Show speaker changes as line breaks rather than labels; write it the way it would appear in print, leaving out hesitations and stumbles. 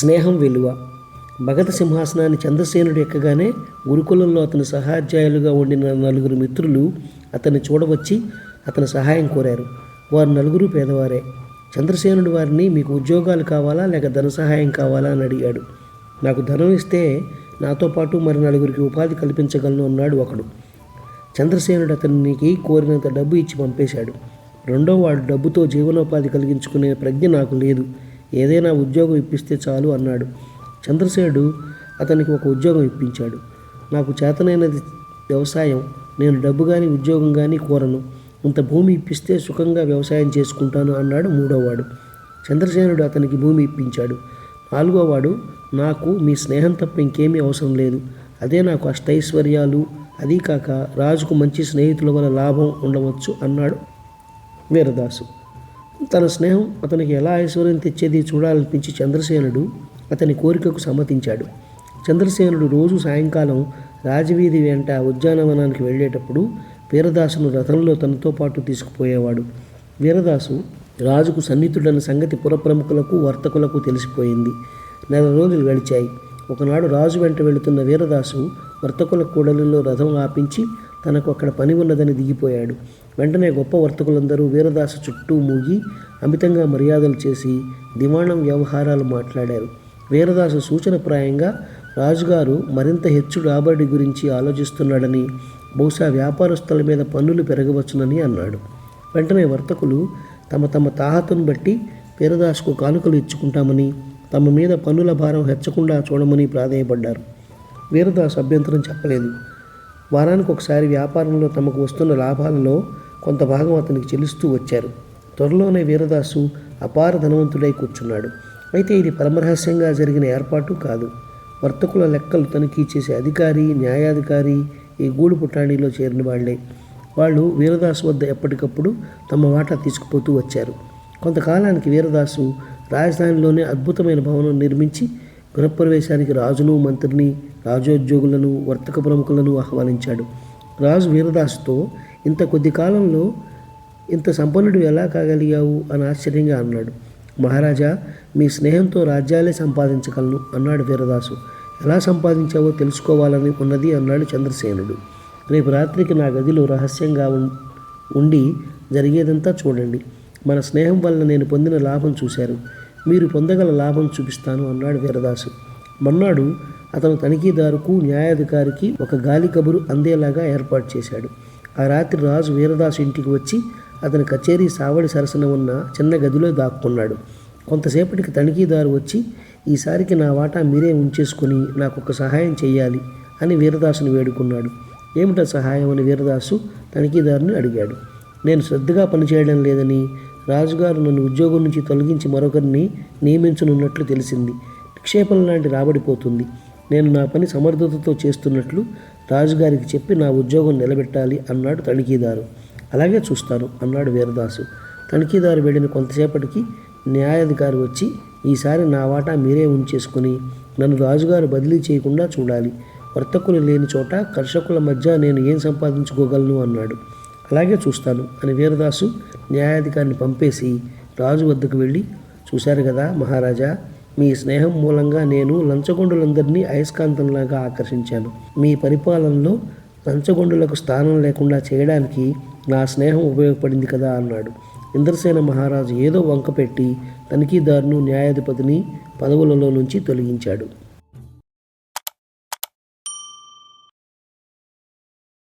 స్నేహం విలువ. భగత సింహాసనాన్ని చంద్రసేనుడు ఎక్కగానే గురుకులంలో అతని సహాధ్యాయులుగా ఉండిన నలుగురు మిత్రులు అతన్ని చూడవచ్చి అతని సహాయం కోరారు. వారు నలుగురు పేదవారే. చంద్రసేనుడు వారిని, మీకు ఉద్యోగాలు కావాలా లేక ధన సహాయం కావాలా అని అడిగాడు. నాకు ధనం ఇస్తే నాతో పాటు మరి నలుగురికి ఉపాధి కల్పించగలను అన్నాడు ఒకడు. చంద్రసేనుడు అతనికి కోరినంత డబ్బు ఇచ్చి పంపేశాడు. రెండో వాడు, డబ్బుతో జీవనోపాధి కలిగించుకునే ప్రజ్ఞ నాకు లేదు, ఏదైనా ఉద్యోగం ఇప్పిస్తే చాలు అన్నాడు. చంద్రసేనుడు అతనికి ఒక ఉద్యోగం ఇప్పించాడు. నాకు చేతనైనది వ్యవసాయం, నేను డబ్బు కానీ ఉద్యోగం కానీ కోరను, ఇంత భూమి ఇప్పిస్తే సుఖంగా వ్యవసాయం చేసుకుంటాను అన్నాడు మూడోవాడు. చంద్రసేనుడు అతనికి భూమి ఇప్పించాడు. నాలుగోవాడు, నాకు మీ స్నేహం తప్ప ఇంకేమీ అవసరం లేదు, అదే నాకు అష్టైశ్వర్యాలు, అదీ కాక రాజుకు మంచి స్నేహితుల వల్ల లాభం ఉండవచ్చు అన్నాడు వీరదాసు. తన స్నేహం అతనికి ఎలా ఐశ్వర్యం తెచ్చేది చూడాలనిపించి చంద్రసేనుడు అతని కోరికకు సమ్మతించాడు. చంద్రసేనుడు రోజు సాయంకాలం రాజవీధి వెంట ఉద్యానవనానికి వెళ్ళేటప్పుడు వీరదాసును రథంలో తనతో పాటు తీసుకుపోయేవాడు. వీరదాసు రాజుకు సన్నిహితుడన్న సంగతి పురప్రముఖులకు వర్తకులకు తెలిసిపోయింది. 4 రోజులు గడిచాయి. ఒకనాడు రాజు వెంట వెళుతున్న వీరదాసు వర్తకుల కూడలిలో రథం ఆపించి తనకు అక్కడ పని ఉన్నదని దిగిపోయాడు. వెంటనే గొప్ప వర్తకులందరూ వీరదాసు చుట్టూ మూగి అమితంగా మర్యాదలు చేసి దివాణం వ్యవహారాలు మాట్లాడారు. వీరదాసు సూచనప్రాయంగా రాజుగారు మరింత హెచ్చు రాబడి గురించి ఆలోచిస్తున్నాడని, బహుశా వ్యాపారస్తుల మీద పన్నులు పెరగవచ్చునని అన్నాడు. వెంటనే వర్తకులు తమ తమ తాహతును బట్టి వీరదాసుకు కానుకలు ఇచ్చుకుంటామని, తమ మీద పన్నుల భారం హెచ్చకుండా చూడమని ప్రాధేయపడ్డారు. వీరదాసు అభ్యంతరం చెప్పలేదు. వారానికి ఒకసారి వ్యాపారంలో తమకు వస్తున్న లాభాలలో కొంత భాగం అతనికి చెల్లిస్తూ వచ్చారు. త్వరలోనే వీరదాసు అపార ధనవంతుడై కూర్చున్నాడు. అయితే ఇది పరమరహస్యంగా జరిగిన ఏర్పాటు కాదు. వర్తకుల లెక్కలు తనిఖీ చేసే అధికారి, న్యాయాధికారి ఈ గూడు పుటాణిలో చేరిన వాళ్లే. వాళ్ళు వీరదాసు వద్ద ఎప్పటికప్పుడు తమ వాటా తీసుకుపోతూ వచ్చారు. కొంతకాలానికి వీరదాసు రాజధానిలోనే అద్భుతమైన భవనం నిర్మించి గృహప్రవేశానికి రాజును, మంత్రిని, రాజోద్యోగులను, వర్తక ప్రముఖులను ఆహ్వానించాడు. రాజు వీరదాసుతో, ఇంత కొద్ది కాలంలో ఇంత సంపన్నుడు ఎలా కాగలిగావు అని ఆశ్చర్యంగా అన్నాడు. మహారాజా, మీ స్నేహంతో రాజ్యాలే సంపాదించగలను అన్నాడు వీరదాసు. ఎలా సంపాదించావో తెలుసుకోవాలని ఉన్నది అన్నాడు చంద్రసేనుడు. రేపు రాత్రికి నా గదిలో రహస్యంగా ఉండి జరిగేదంతా చూడండి. మన స్నేహం వల్ల నేను పొందిన లాభం చూశారు, మీరు పొందగల లాభం చూపిస్తాను అన్నాడు వీరదాసు. మర్నాడు అతను తనిఖీదారుకు, న్యాయాధికారికి ఒక గాలి కబురు అందేలాగా ఏర్పాటు చేశాడు. ఆ రాత్రి రాజు వీరదాసు ఇంటికి వచ్చి అతని కచేరీ సావడి సరసన ఉన్న చిన్న గదిలో దాక్కున్నాడు. కొంతసేపటికి తనిఖీదారు వచ్చి, ఈసారికి నా వాటా మీరే ఉంచేసుకుని నాకు ఒక సహాయం చేయాలి అని వీరదాసుని వేడుకున్నాడు. ఏమిటా సహాయం అని వీరదాసు తనిఖీదారుని అడిగాడు. నేను శ్రద్ధగా పనిచేయడం లేదని, రాజుగారు నన్ను ఉద్యోగం నుంచి తొలగించి మరొకరిని నియమించనున్నట్లు తెలిసింది. నిక్షేపం లాంటి రాబడిపోతుంది. నేను నా పని సమర్థతతో చేస్తున్నట్లు రాజుగారికి చెప్పి నా ఉద్యోగం నిలబెట్టాలి అన్నాడు తనిఖీదారు. అలాగే చూస్తాను అన్నాడు వీరదాసు. తనిఖీదారు వెళ్ళిన కొంతసేపటికి న్యాయాధికారి వచ్చి, ఈసారి నా వాటా మీరే ఉంచేసుకుని నన్ను రాజుగారు బదిలీ చేయకుండా చూడాలి. వర్తకులు లేని చోట కర్షకుల మధ్య నేను ఏం సంపాదించుకోగలను అన్నాడు. అలాగే చూస్తాను అని వీరదాసు న్యాయాధికారిని పంపేసి రాజు వద్దకు వెళ్ళి, చూశారు కదా మహారాజా, మీ స్నేహం మూలంగా నేను లంచగొండులందరినీ అయస్కాంతంలాగా ఆకర్షించాను. మీ పరిపాలనలో లంచగొండులకు స్థానం లేకుండా చేయడానికి నా స్నేహం ఉపయోగపడింది కదా అన్నాడు. ఇంద్రసేన మహారాజు ఏదో వంక పెట్టి తనిఖీదారును, న్యాయాధిపతిని పదవులలో నుంచి తొలగించాడు.